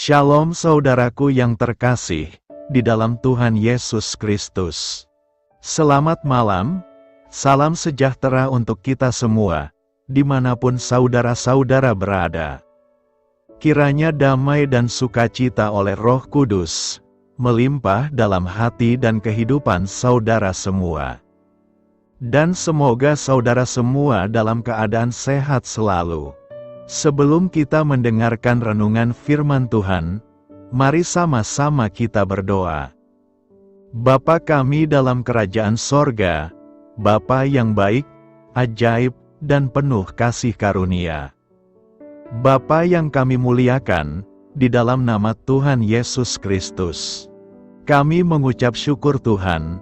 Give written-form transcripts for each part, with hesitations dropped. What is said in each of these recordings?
Shalom saudaraku yang terkasih, di dalam Tuhan Yesus Kristus. Selamat malam, salam sejahtera untuk kita semua, dimanapun saudara-saudara berada. Kiranya damai dan sukacita oleh Roh Kudus, melimpah dalam hati dan kehidupan saudara semua. Dan semoga saudara semua dalam keadaan sehat selalu. Sebelum kita mendengarkan renungan firman Tuhan, mari sama-sama kita berdoa. Bapa kami dalam kerajaan sorga, Bapa yang baik, ajaib, dan penuh kasih karunia. Bapa yang kami muliakan, di dalam nama Tuhan Yesus Kristus. Kami mengucap syukur Tuhan,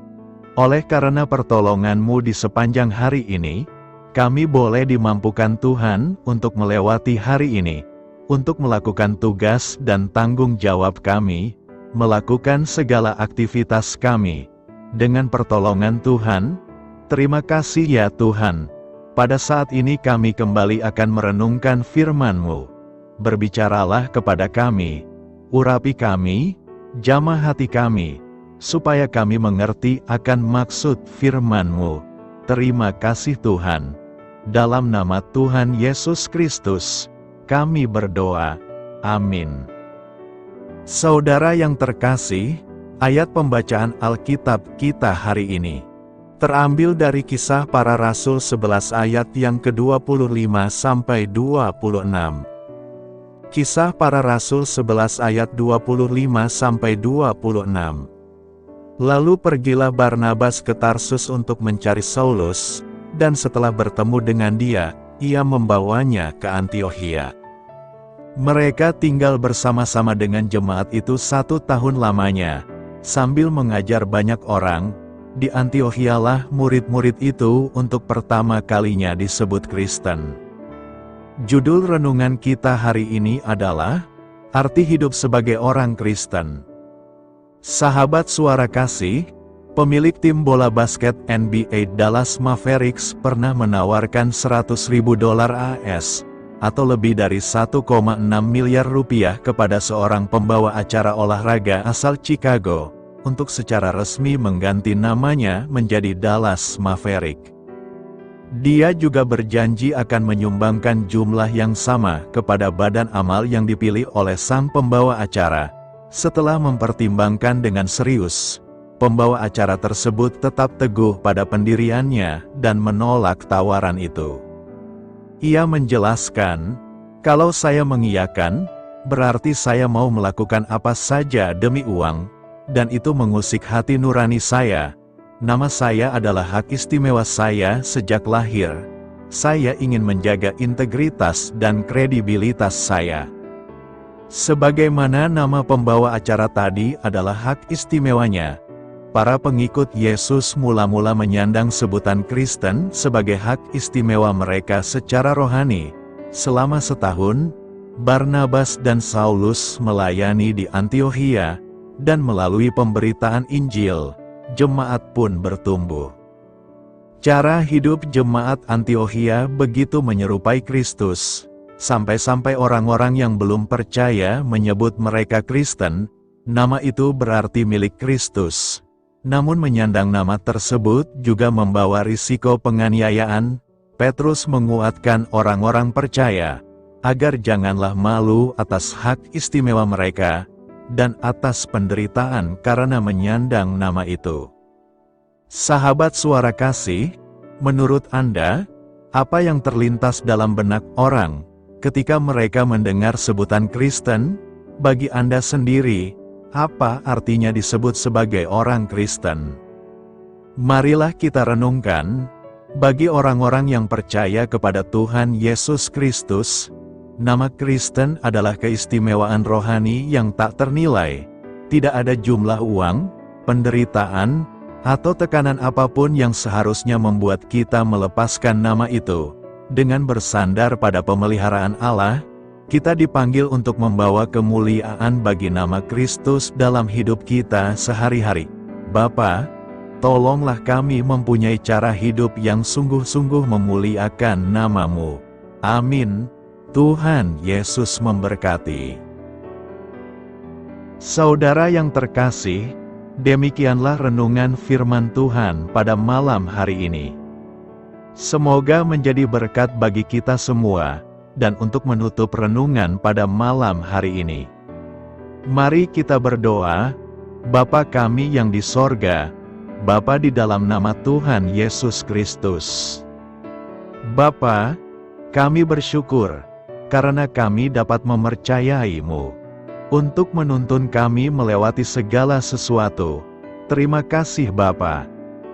oleh karena pertolongan-Mu di sepanjang hari ini, kami boleh dimampukan Tuhan untuk melewati hari ini, untuk melakukan tugas dan tanggung jawab kami, melakukan segala aktivitas kami. Dengan pertolongan Tuhan, terima kasih ya Tuhan. Pada saat ini kami kembali akan merenungkan firman-Mu. Berbicaralah kepada kami, urapi kami, jamah hati kami, supaya kami mengerti akan maksud firman-Mu. Terima kasih Tuhan. Dalam nama Tuhan Yesus Kristus, kami berdoa. Amin. Saudara yang terkasih, ayat pembacaan Alkitab kita hari ini terambil dari Kisah Para Rasul 11 ayat yang ke-25 sampai 26. Kisah Para Rasul 11 ayat 25 sampai 26. Lalu pergilah Barnabas ke Tarsus untuk mencari Saulus, dan setelah bertemu dengan dia, ia membawanya ke Antiokhia. Mereka tinggal bersama-sama dengan jemaat itu 1 tahun lamanya, sambil mengajar banyak orang. Di Antiokhialah murid-murid itu untuk pertama kalinya disebut Kristen. Judul renungan kita hari ini adalah Arti Hidup Sebagai Orang Kristen. Sahabat suara kasih, pemilik tim bola basket NBA Dallas Mavericks pernah menawarkan $100.000 AS, atau lebih dari 1,6 miliar rupiah kepada seorang pembawa acara olahraga asal Chicago, untuk secara resmi mengganti namanya menjadi Dallas Maverick. Dia juga berjanji akan menyumbangkan jumlah yang sama kepada badan amal yang dipilih oleh sang pembawa acara. Setelah mempertimbangkan dengan serius, pembawa acara tersebut tetap teguh pada pendiriannya dan menolak tawaran itu. Ia menjelaskan, "Kalau saya mengiyakan, berarti saya mau melakukan apa saja demi uang, dan itu mengusik hati nurani saya. Nama saya adalah hak istimewa saya sejak lahir. Saya ingin menjaga integritas dan kredibilitas saya." Sebagaimana nama pembawa acara tadi adalah hak istimewanya, para pengikut Yesus mula-mula menyandang sebutan Kristen sebagai hak istimewa mereka secara rohani. Selama setahun, Barnabas dan Saulus melayani di Antiokhia, dan melalui pemberitaan Injil, jemaat pun bertumbuh. Cara hidup jemaat Antiokhia begitu menyerupai Kristus, sampai-sampai orang-orang yang belum percaya menyebut mereka Kristen. Nama itu berarti milik Kristus. Namun menyandang nama tersebut juga membawa risiko penganiayaan. Petrus menguatkan orang-orang percaya, agar janganlah malu atas hak istimewa mereka, dan atas penderitaan karena menyandang nama itu. Sahabat suara kasih, menurut Anda, apa yang terlintas dalam benak orang ketika mereka mendengar sebutan Kristen? Bagi Anda sendiri, apa artinya disebut sebagai orang Kristen? Marilah kita renungkan. Bagi orang-orang yang percaya kepada Tuhan Yesus Kristus, nama Kristen adalah keistimewaan rohani yang tak ternilai. Tidak ada jumlah uang, penderitaan, atau tekanan apapun yang seharusnya membuat kita melepaskan nama itu. Dengan bersandar pada pemeliharaan Allah, kita dipanggil untuk membawa kemuliaan bagi nama Kristus dalam hidup kita sehari-hari. Bapa, tolonglah kami mempunyai cara hidup yang sungguh-sungguh memuliakan nama-Mu. Amin. Tuhan Yesus memberkati. Saudara yang terkasih, demikianlah renungan firman Tuhan pada malam hari ini. Semoga menjadi berkat bagi kita semua, dan untuk menutup renungan pada malam hari ini, mari kita berdoa. Bapa kami yang di sorga, Bapa di dalam nama Tuhan Yesus Kristus. Bapa, kami bersyukur, karena kami dapat mempercayai-Mu untuk menuntun kami melewati segala sesuatu. Terima kasih Bapa,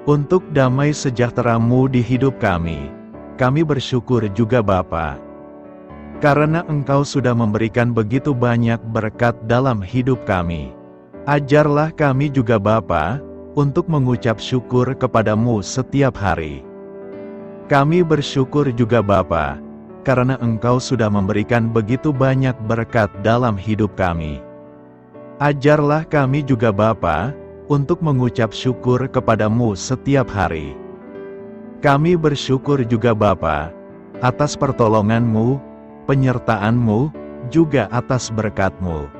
untuk damai sejahtera-Mu di hidup kami. Kami bersyukur juga Bapa, karena Engkau sudah memberikan begitu banyak berkat dalam hidup kami. Ajarlah kami juga Bapa, untuk mengucap syukur kepadamu setiap hari. Kami bersyukur juga Bapa, karena Engkau sudah memberikan begitu banyak berkat dalam hidup kami. Ajarlah kami juga Bapa, untuk mengucap syukur kepadamu setiap hari. Kami bersyukur juga Bapa, atas pertolongan-Mu, penyertaan-Mu, juga atas berkat-Mu.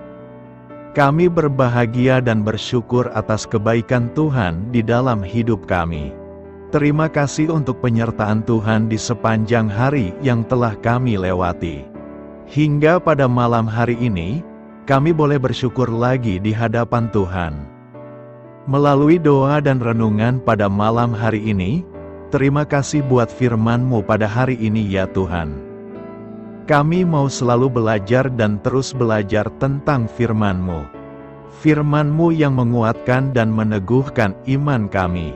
Kami berbahagia dan bersyukur atas kebaikan Tuhan di dalam hidup kami. Terima kasih untuk penyertaan Tuhan di sepanjang hari yang telah kami lewati. Hingga pada malam hari ini, kami boleh bersyukur lagi di hadapan Tuhan. Melalui doa dan renungan pada malam hari ini, terima kasih buat firman-Mu pada hari ini ya Tuhan. Kami mau selalu belajar dan terus belajar tentang firman-Mu. Firman-Mu yang menguatkan dan meneguhkan iman kami.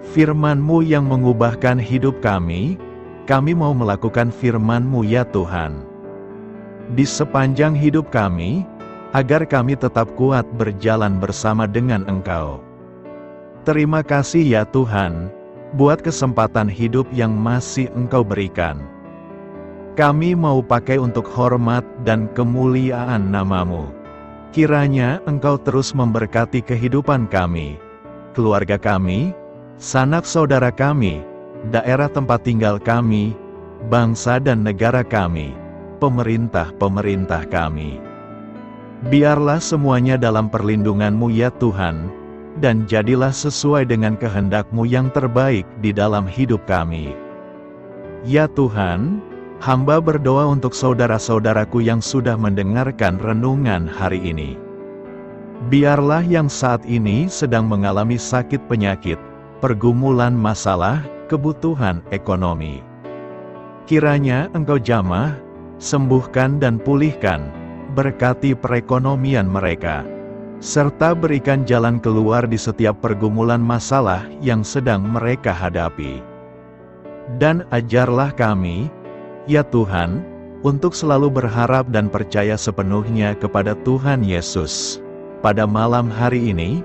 Firman-Mu yang mengubahkan hidup kami mau melakukan firman-Mu ya Tuhan. Di sepanjang hidup kami, agar kami tetap kuat berjalan bersama dengan Engkau. Terima kasih ya Tuhan, buat kesempatan hidup yang masih Engkau berikan. Kami mau pakai untuk hormat dan kemuliaan nama-Mu. Kiranya Engkau terus memberkati kehidupan kami, keluarga kami, sanak saudara kami, daerah tempat tinggal kami, bangsa dan negara kami, pemerintah-pemerintah kami. Biarlah semuanya dalam perlindungan-Mu ya Tuhan, dan jadilah sesuai dengan kehendak-Mu yang terbaik di dalam hidup kami. Ya Tuhan, hamba berdoa untuk saudara-saudaraku yang sudah mendengarkan renungan hari ini. Biarlah yang saat ini sedang mengalami sakit penyakit, pergumulan masalah, kebutuhan ekonomi. Kiranya Engkau jamah, sembuhkan dan pulihkan, berkati perekonomian mereka, serta berikan jalan keluar di setiap pergumulan masalah yang sedang mereka hadapi. Dan ajarlah kami, ya Tuhan, untuk selalu berharap dan percaya sepenuhnya kepada Tuhan Yesus. Pada malam hari ini,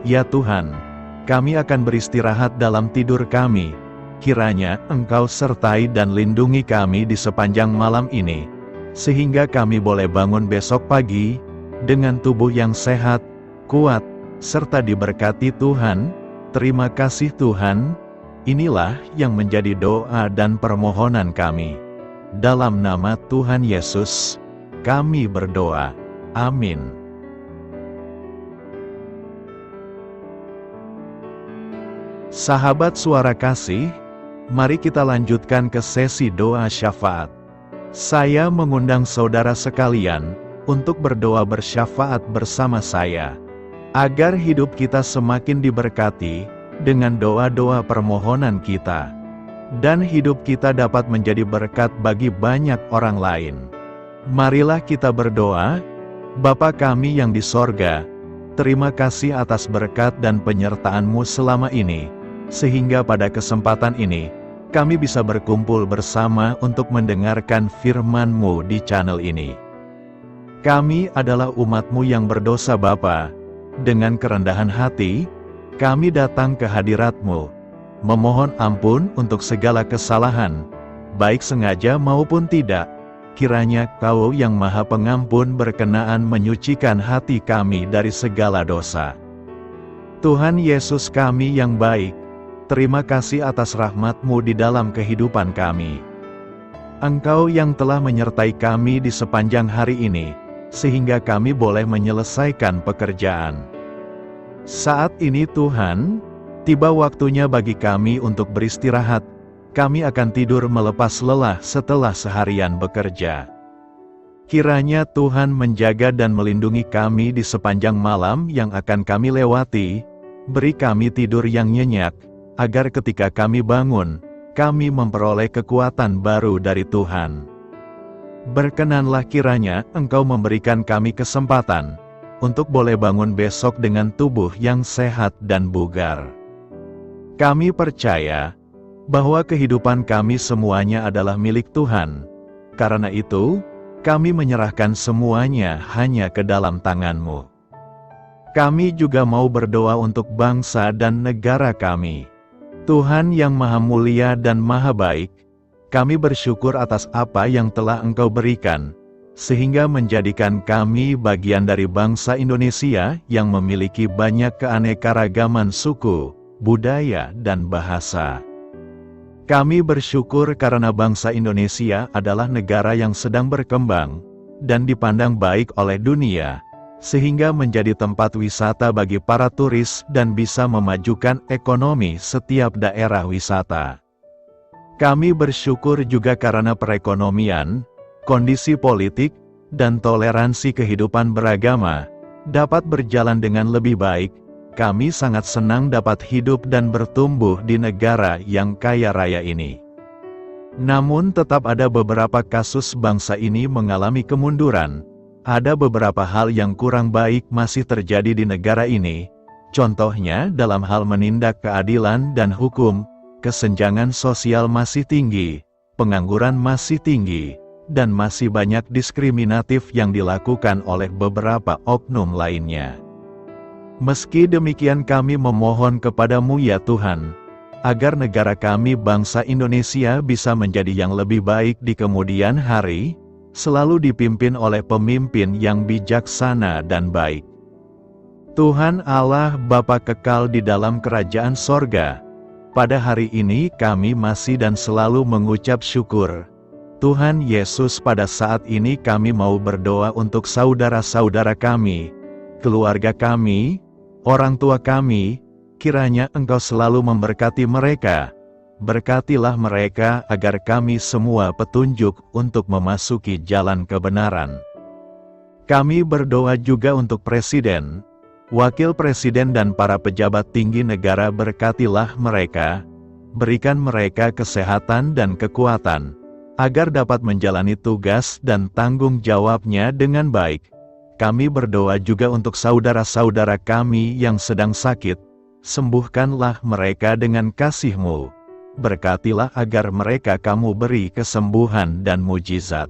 ya Tuhan, kami akan beristirahat dalam tidur kami. Kiranya Engkau sertai dan lindungi kami di sepanjang malam ini, sehingga kami boleh bangun besok pagi, dengan tubuh yang sehat, kuat, serta diberkati Tuhan. Terima kasih Tuhan. Inilah yang menjadi doa dan permohonan kami. Dalam nama Tuhan Yesus, kami berdoa. Amin. Sahabat Suara Kasih, mari kita lanjutkan ke sesi doa syafaat. Saya mengundang saudara sekalian untuk berdoa bersyafaat bersama saya, agar hidup kita semakin diberkati dengan doa-doa permohonan kita, dan hidup kita dapat menjadi berkat bagi banyak orang lain. Marilah kita berdoa. Bapa kami yang di sorga, terima kasih atas berkat dan penyertaan-Mu selama ini, sehingga pada kesempatan ini, kami bisa berkumpul bersama untuk mendengarkan firman-Mu di channel ini. Kami adalah umat-Mu yang berdosa Bapa. Dengan kerendahan hati, kami datang ke hadirat-Mu, memohon ampun untuk segala kesalahan, baik sengaja maupun tidak. Kiranya Kau yang Maha Pengampun berkenaan menyucikan hati kami dari segala dosa. Tuhan Yesus kami yang baik, terima kasih atas rahmat-Mu di dalam kehidupan kami. Engkau yang telah menyertai kami di sepanjang hari ini, sehingga kami boleh menyelesaikan pekerjaan. Saat ini Tuhan, tiba waktunya bagi kami untuk beristirahat. Kami akan tidur melepas lelah setelah seharian bekerja. Kiranya Tuhan menjaga dan melindungi kami di sepanjang malam yang akan kami lewati. Beri kami tidur yang nyenyak, agar ketika kami bangun, kami memperoleh kekuatan baru dari Tuhan. Berkenanlah kiranya Engkau memberikan kami kesempatan untuk boleh bangun besok dengan tubuh yang sehat dan bugar. Kami percaya bahwa kehidupan kami semuanya adalah milik Tuhan. Karena itu, kami menyerahkan semuanya hanya ke dalam tangan-Mu. Kami juga mau berdoa untuk bangsa dan negara kami. Tuhan yang Maha Mulia dan Maha Baik, kami bersyukur atas apa yang telah Engkau berikan, sehingga menjadikan kami bagian dari bangsa Indonesia yang memiliki banyak keanekaragaman suku, budaya, dan bahasa. Kami bersyukur karena bangsa Indonesia adalah negara yang sedang berkembang dan dipandang baik oleh dunia, sehingga menjadi tempat wisata bagi para turis dan bisa memajukan ekonomi setiap daerah wisata. Kami bersyukur juga karena perekonomian, kondisi politik, dan toleransi kehidupan beragama dapat berjalan dengan lebih baik. Kami sangat senang dapat hidup dan bertumbuh di negara yang kaya raya ini. Namun tetap ada beberapa kasus bangsa ini mengalami kemunduran. Ada beberapa hal yang kurang baik masih terjadi di negara ini. Contohnya dalam hal menindak keadilan dan hukum, kesenjangan sosial masih tinggi, pengangguran masih tinggi, dan masih banyak diskriminatif yang dilakukan oleh beberapa oknum lainnya. Meski demikian kami memohon kepada-Mu ya Tuhan, agar negara kami bangsa Indonesia bisa menjadi yang lebih baik di kemudian hari, selalu dipimpin oleh pemimpin yang bijaksana dan baik. Tuhan Allah Bapa kekal di dalam kerajaan sorga, pada hari ini kami masih dan selalu mengucap syukur. Tuhan Yesus, pada saat ini kami mau berdoa untuk saudara-saudara kami, keluarga kami, orang tua kami. Kiranya Engkau selalu memberkati mereka. Berkatilah mereka agar kami semua petunjuk untuk memasuki jalan kebenaran. Kami berdoa juga untuk Presiden, Wakil Presiden dan para pejabat tinggi negara. Berkatilah mereka, berikan mereka kesehatan dan kekuatan, agar dapat menjalani tugas dan tanggung jawabnya dengan baik. Kami berdoa juga untuk saudara-saudara kami yang sedang sakit. Sembuhkanlah mereka dengan kasih-Mu. Berkatilah agar mereka Kamu beri kesembuhan dan mujizat.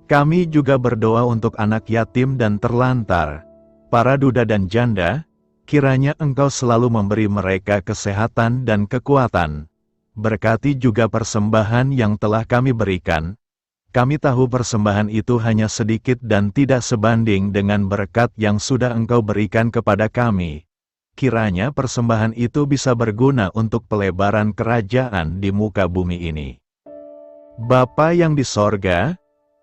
Kami juga berdoa untuk anak yatim dan terlantar, para duda dan janda. Kiranya Engkau selalu memberi mereka kesehatan dan kekuatan. Berkati juga persembahan yang telah kami berikan. Kami tahu persembahan itu hanya sedikit dan tidak sebanding dengan berkat yang sudah Engkau berikan kepada kami. Kiranya persembahan itu bisa berguna untuk pelebaran kerajaan di muka bumi ini. Bapa yang di sorga,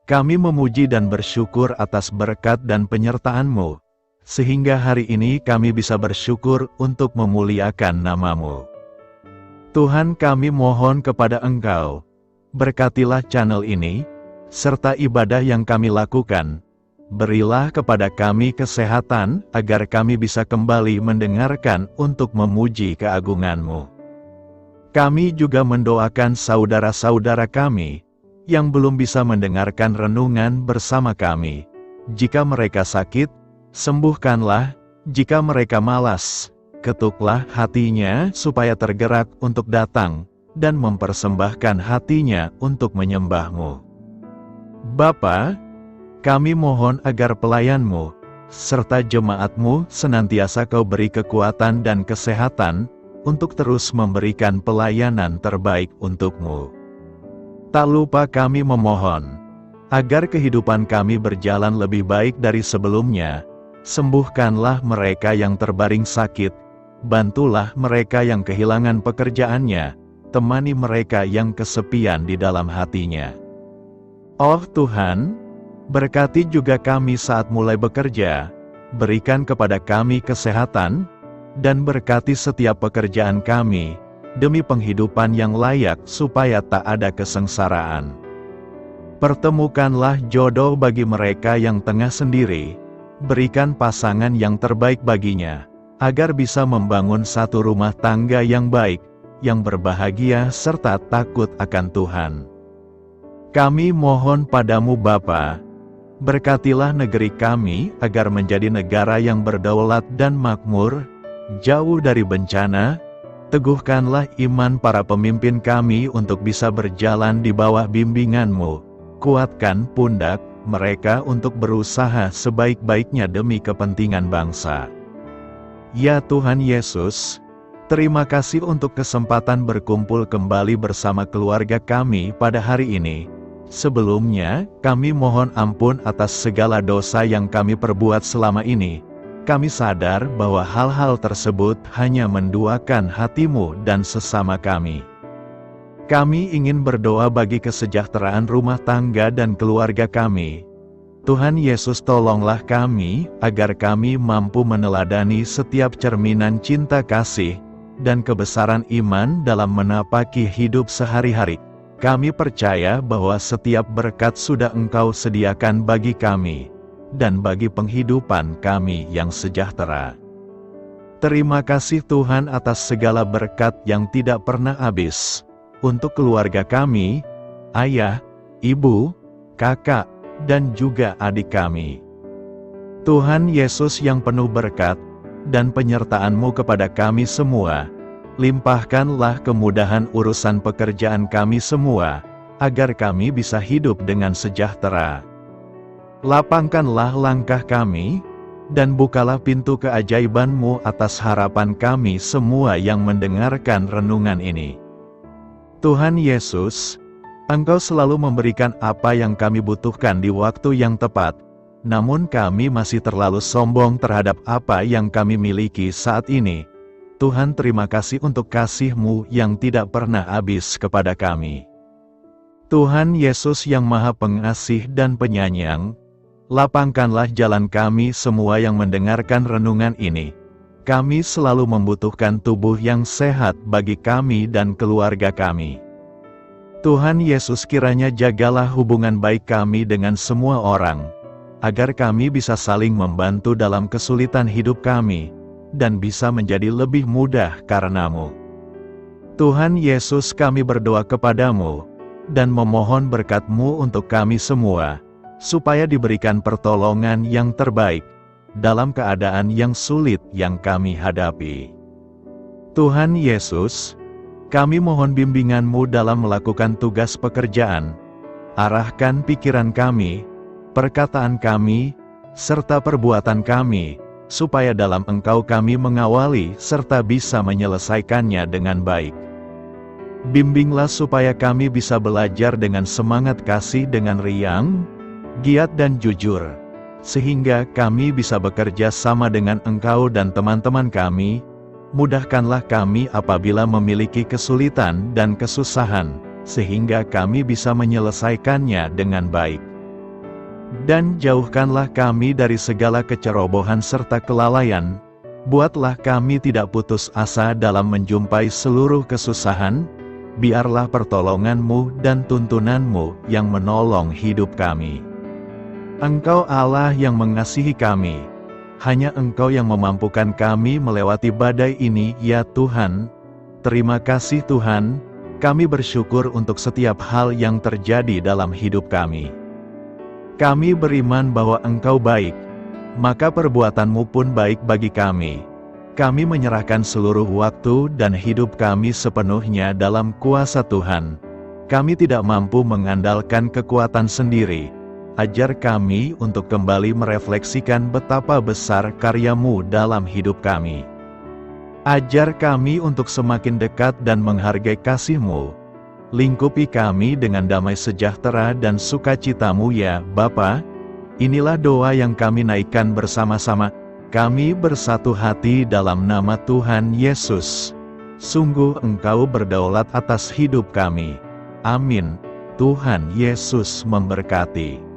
kami memuji dan bersyukur atas berkat dan penyertaan-Mu, sehingga hari ini kami bisa bersyukur untuk memuliakan nama-Mu. Tuhan, kami mohon kepada Engkau, berkatilah channel ini, serta ibadah yang kami lakukan. Berilah kepada kami kesehatan, agar kami bisa kembali mendengarkan untuk memuji keagungan-Mu. Kami juga mendoakan saudara-saudara kami, yang belum bisa mendengarkan renungan bersama kami. Jika mereka sakit, sembuhkanlah. Jika mereka malas, ketuklah hatinya supaya tergerak untuk datang, dan mempersembahkan hatinya untuk menyembah-Mu. Bapa, kami mohon agar pelayan-Mu, serta jemaat-Mu senantiasa Kau beri kekuatan dan kesehatan, untuk terus memberikan pelayanan terbaik untuk-Mu. Tak lupa kami memohon, agar kehidupan kami berjalan lebih baik dari sebelumnya. Sembuhkanlah mereka yang terbaring sakit, bantulah mereka yang kehilangan pekerjaannya, temani mereka yang kesepian di dalam hatinya. Oh Tuhan, Berkati juga kami saat mulai bekerja, berikan kepada kami kesehatan, dan berkati setiap pekerjaan kami, demi penghidupan yang layak supaya tak ada kesengsaraan. Pertemukanlah jodoh bagi mereka yang tengah sendiri, berikan pasangan yang terbaik baginya, agar bisa membangun satu rumah tangga yang baik, yang berbahagia serta takut akan Tuhan. Kami mohon padamu Bapa, berkatilah negeri kami agar menjadi negara yang berdaulat dan makmur, jauh dari bencana. Teguhkanlah iman para pemimpin kami untuk bisa berjalan di bawah bimbingan-Mu. Kuatkan pundak mereka untuk berusaha sebaik-baiknya demi kepentingan bangsa. Ya Tuhan Yesus, terima kasih untuk kesempatan berkumpul kembali bersama keluarga kami pada hari ini. Sebelumnya, kami mohon ampun atas segala dosa yang kami perbuat selama ini. Kami sadar bahwa hal-hal tersebut hanya menduakan hati-Mu dan sesama kami. Kami ingin berdoa bagi kesejahteraan rumah tangga dan keluarga kami. Tuhan Yesus, tolonglah kami, agar kami mampu meneladani setiap cerminan cinta kasih, dan kebesaran iman dalam menapaki hidup sehari-hari. Kami percaya bahwa setiap berkat sudah Engkau sediakan bagi kami, dan bagi penghidupan kami yang sejahtera. Terima kasih Tuhan atas segala berkat yang tidak pernah habis. Untuk keluarga kami, ayah, ibu, kakak, dan juga adik kami. Tuhan Yesus yang penuh berkat, dan penyertaan-Mu kepada kami semua, limpahkanlah kemudahan urusan pekerjaan kami semua, agar kami bisa hidup dengan sejahtera. Lapangkanlah langkah kami, dan bukalah pintu keajaiban-Mu atas harapan kami semua yang mendengarkan renungan ini. Tuhan Yesus, Engkau selalu memberikan apa yang kami butuhkan di waktu yang tepat, namun kami masih terlalu sombong terhadap apa yang kami miliki saat ini. Tuhan, terima kasih untuk kasih-Mu yang tidak pernah habis kepada kami. Tuhan Yesus yang Maha Pengasih dan Penyayang, lapangkanlah jalan kami semua yang mendengarkan renungan ini. Kami selalu membutuhkan tubuh yang sehat bagi kami dan keluarga kami. Tuhan Yesus, kiranya jagalah hubungan baik kami dengan semua orang, agar kami bisa saling membantu dalam kesulitan hidup kami, dan bisa menjadi lebih mudah karena-Mu. Tuhan Yesus, kami berdoa kepada-Mu, dan memohon berkat-Mu untuk kami semua, supaya diberikan pertolongan yang terbaik, dalam keadaan yang sulit yang kami hadapi. Tuhan Yesus, kami mohon bimbingan-Mu dalam melakukan tugas pekerjaan. Arahkan pikiran kami, perkataan kami, serta perbuatan kami, supaya dalam Engkau kami mengawali serta bisa menyelesaikannya dengan baik. Bimbinglah supaya kami bisa belajar dengan semangat kasih dengan riang, giat dan jujur, sehingga kami bisa bekerja sama dengan Engkau dan teman-teman kami. Mudahkanlah kami apabila memiliki kesulitan dan kesusahan, sehingga kami bisa menyelesaikannya dengan baik. Dan jauhkanlah kami dari segala kecerobohan serta kelalaian. Buatlah kami tidak putus asa dalam menjumpai seluruh kesusahan. Biarlah pertolongan-Mu dan tuntunan-Mu yang menolong hidup kami. Engkau Allah yang mengasihi kami. Hanya Engkau yang memampukan kami melewati badai ini, ya Tuhan. Terima kasih Tuhan, kami bersyukur untuk setiap hal yang terjadi dalam hidup kami. Kami beriman bahwa Engkau baik, maka perbuatan-Mu pun baik bagi kami. Kami menyerahkan seluruh waktu dan hidup kami sepenuhnya dalam kuasa Tuhan. Kami tidak mampu mengandalkan kekuatan sendiri. Ajar kami untuk kembali merefleksikan betapa besar karya-Mu dalam hidup kami. Ajar kami untuk semakin dekat dan menghargai kasih-Mu. Lingkupi kami dengan damai sejahtera dan sukacita-Mu ya Bapa. Inilah doa yang kami naikkan bersama-sama. Kami bersatu hati dalam nama Tuhan Yesus. Sungguh Engkau berdaulat atas hidup kami. Amin. Tuhan Yesus memberkati.